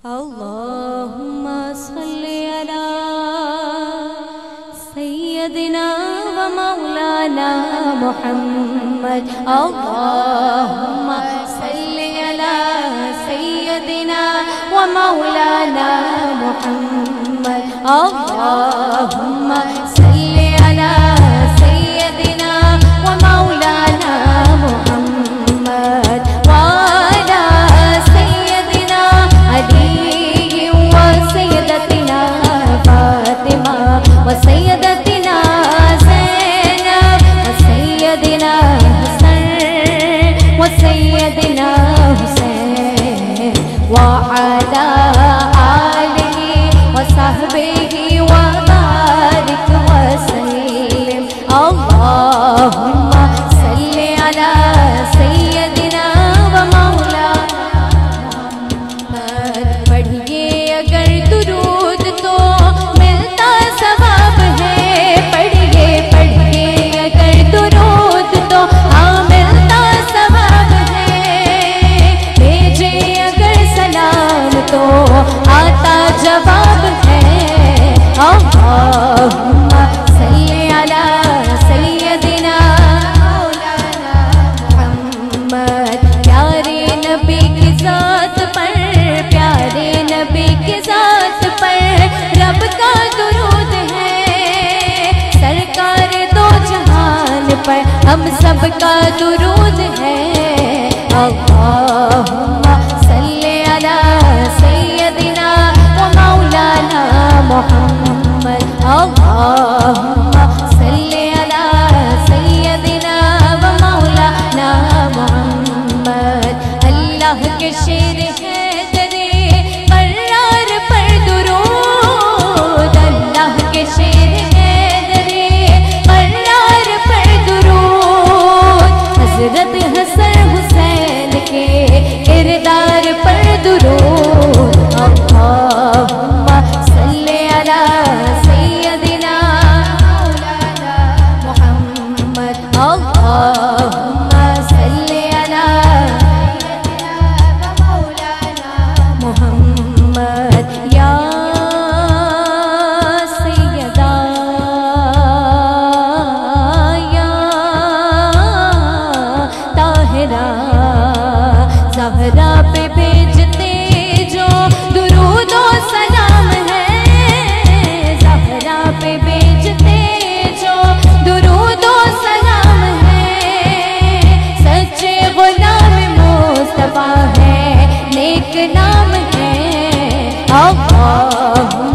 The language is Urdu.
اللهم صل على سيدنا ومولانا محمد. اللهم صل على سيدنا ومولانا محمد. اللهم صل على سيدنا ومولانا محمد وعلى سيدنا علي وسيدتنا فاطمة وسيدتنا زينب وسيدنا حسن وسيدنا حسين وعلى آله وصحبه وبارك وسلم. اللهم صل على سيدنا ومولانا محمد. پڑھیے اگر درود تو ملتا ثواب ہے. پڑھیے اگر درود تو ملتا ثواب ہے. بھیجے اگر سلام تو آتا جواب ہے. اللہم صلی علی سیدنا مولانا محمد. پیارے نبی کی ذات پر پیارے نبی کی ذات پر رب کا درود ہے. سرکار دو جہان پر ہم سب کا درود ہے. اللہم صلی علی سیدنا ومولانا محمد. اللہم صلی علی سیدنا ومولانا محمد. اللہ کے شیر ہے درے قرار پر درود. اللہ کے شیر ہے درے قرار پر درود. حضرت حسن حسین کے کردار پر درود. اللہم صلی علی سیدنا مولانا محمد. اللہم صلی علی سیدنا مولانا محمد. یا سیدہ یا طاہرہ زہرا پہ بھیجتے جو درود و سلام ہے. زہرا پہ بھیجتے جو درود و سلام ہے. سچے غلام مصطفیٰ ہے نیک نام ہے. اللہم